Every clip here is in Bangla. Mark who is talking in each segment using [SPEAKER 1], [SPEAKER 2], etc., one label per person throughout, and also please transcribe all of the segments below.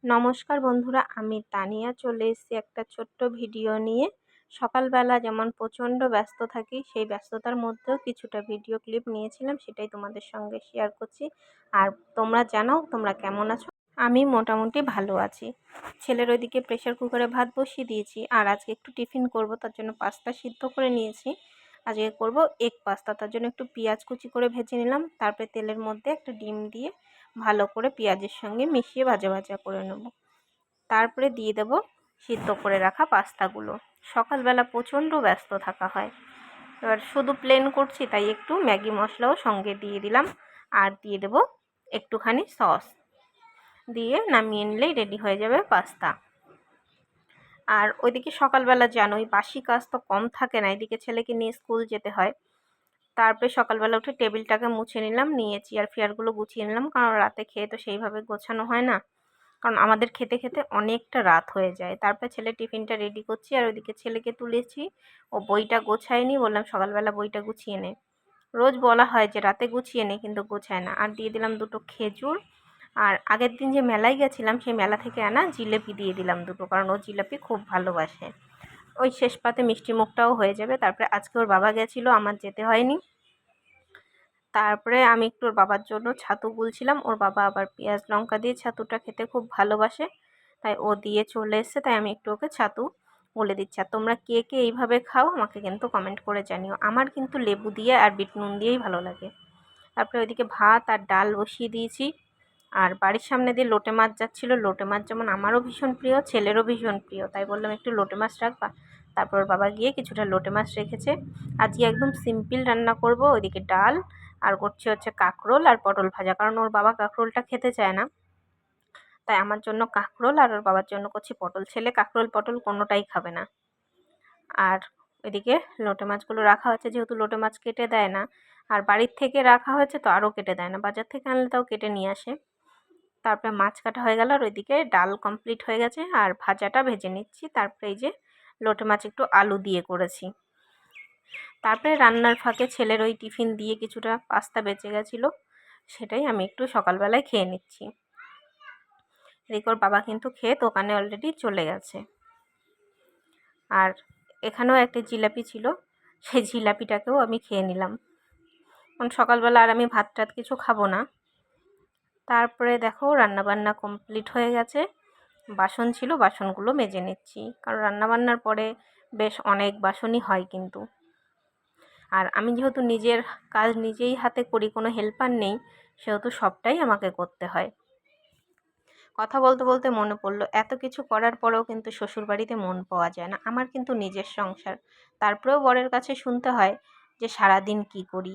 [SPEAKER 1] নমস্কার বন্ধুরা, আমি তানিয়া চলে এসেছি একটা ছোট্ট ভিডিও নিয়ে। সকালবেলা যেমন প্রচণ্ড ব্যস্ত থাকি, সেই ব্যস্ততার মধ্যেও কিছুটা ভিডিও ক্লিপ নিয়েছিলাম, সেটাই তোমাদের সঙ্গে শেয়ার করছি। আর তোমরা জানাও তোমরা কেমন আছো। আমি মোটামুটি ভালো আছি। ছেলের ওইদিকে প্রেসার কুকারে ভাত বসিয়ে দিয়েছি, আর আজকে একটু টিফিন করব, তার জন্য পাস্তা সিদ্ধ করে নিয়েছি। আজকে করব এগ পাস্তা, তার জন্য একটু পেঁয়াজ কুচি করে ভেজে নিলাম, তারপরে তেলের মধ্যে একটা ডিম দিয়ে ভালো করে পেঁয়াজের সঙ্গে মিশিয়ে ভাজা ভাজা করে নেব। তারপরে দিয়ে দেব সিদ্ধ করে রাখা পাস্তাগুলো। সকালবেলা প্রচণ্ড ব্যস্ত থাকা হয়, এবার শুধু প্লেন করছি তাই একটু ম্যাগি মশলাও সঙ্গে দিয়ে দিলাম, আর দিয়ে দেব একটুখানি সস, দিয়ে নামিয়ে নিলেই রেডি হয়ে যাবে পাস্তা। আর ওইদিকে সকালবেলা জানোই বাসি কাজ তো কম থাকে না, এদিকে ছেলেকে নিয়ে স্কুল যেতে হয়। তারপরে সকালবেলা উঠে টেবিলটাকে মুছে নিলাম, নিয়ে চেয়ার ফেয়ারগুলো গুছিয়ে নিলাম, কারণ রাতে খেয়ে তো সেইভাবে গোছানো হয় না, কারণ আমাদের খেতে খেতে অনেকটা রাত হয়ে যায়। তারপরে ছেলে টিফিনটা রেডি করছি, আর ওইদিকে ছেলেকে তুলেছি, ও বইটা গোছায়নি, বললাম সকালবেলা বইটা গুছিয়ে নে। রোজ বলা হয় যে রাতে গুছিয়ে নে, কিন্তু গোছায় না। আর দিয়ে দিলাম দুটো খেজুর, আর আগের দিন যে মেলায় গেছিলাম সেই মেলা থেকে আনা জিলেপি দিয়ে দিলাম দুটো, কারণ ও জিলাপি খুব ভালোবাসে। ওই শেষ পাতে মিষ্টি মুখটাও হয়ে যাবে। তারপরে আজকে ওর বাবা গেছিলো, আমার যেতে হয়নি। তারপরে আমি একটু ওর বাবার জন্য ছাতু গুলছিলাম, ওর বাবা আবার পেঁয়াজ লঙ্কা দিয়ে ছাতুটা খেতে খুব ভালোবাসে, তাই ও দিয়ে চলে এসছে, তাই আমি একটু ওকে ছাতু গুলে দিচ্ছি। আর তোমরা কে কে এইভাবে খাও আমাকে কিন্তু কমেন্ট করে জানিও। আমার কিন্তু লেবু দিয়ে আর বিট নুন দিয়েই ভালো লাগে। তারপরে ওইদিকে ভাত আর ডাল বসিয়ে দিয়েছি। আর বাড়ির সামনে দিয়ে লোটে মাছ যাচ্ছিলো, লোটে মাছ যেমন আমারও ভীষণ প্রিয়, ছেলেরও ভীষণ প্রিয়, তাই বললাম একটু লোটে মাছ রাখবা। তারপর বাবা গিয়ে কিছুটা লোটে মাছ রেখেছে। আজকে একদম সিম্পল রান্না করব। ওইদিকে ডাল আর করছি হচ্ছে কাঁকরোল আর পটল ভাজা, কারণ ওর বাবা কাঁকরোলটা খেতে চায় না, তাই আমার জন্য কাঁকরোল আর ওর বাবার জন্য করছি পটল। ছেলে কাঁকরোল পটল কোনোটাই খাবে না। আর এদিকে লোটে মাছগুলো রাখা হচ্ছে, যেহেতু লোটে মাছ কেটে দেয় না, আর বাড়ির থেকে রাখা হয়েছে তো আরও কেটে দেয় না, বাজার থেকে আনলে তাও কেটে নিয়ে আসে। তারপরে মাছ কাটা হয়ে গেল, আর ওইদিকে ডাল কমপ্লিট হয়ে গেছে, আর ভাজাটা ভেজে নিচ্ছি। তারপরে এই যে লোটে মাছ একটু আলু দিয়ে করেছি। তারপরে রান্নার ফাঁকে ছেলের ওই টিফিন দিয়ে কিছুটা পাস্তা বেঁচে গেছিলো, সেটাই আমি একটু সকালবেলায় খেয়ে নিচ্ছি। এদিকে ওর বাবা কিন্তু খেয়ে দোকানে অলরেডি চলে গেছে। আর এখানেও একটা জিলাপি ছিল, সেই জিলাপিটাকেও আমি খেয়ে নিলাম, কারণ সকালবেলা আর আমি ভাত টাত কিছু খাবো না। তারপরে দেখো রান্নাবান্না কমপ্লিট হয়ে গেছে, বাসন ছিল বাসনগুলো মেজে নিচ্ছি, কারণ রান্নাবান্নার পরে বেশ অনেক বাসনই হয় কিন্তু। আর আমি যেহেতু নিজের কাজ নিজেই হাতে করি, কোনো হেল্পার নেই, সেহেতু সবটাই আমাকে করতে হয়। কথা বলতে বলতে মনে পড়লো, এত কিছু করার পরেও কিন্তু শ্বশুরবাড়িতে মন পাওয়া যায় না। আমার কিন্তু নিজের সংসার, তারপরেও বরের কাছে শুনতে হয় যে সারাদিন কি করি,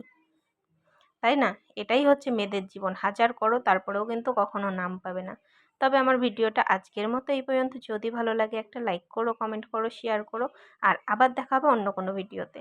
[SPEAKER 1] তাই না? এটাই হচ্ছে মেয়েদের জীবন, হাজার করো তারপরেও কিন্তু কখনো নাম পাবে না। তবে আমার ভিডিওটা আজকের মতো এই পর্যন্ত। যদি ভালো লাগে একটা লাইক করো, কমেন্ট করো, শেয়ার করো, আর আবার দেখা হবে অন্য কোনো ভিডিওতে।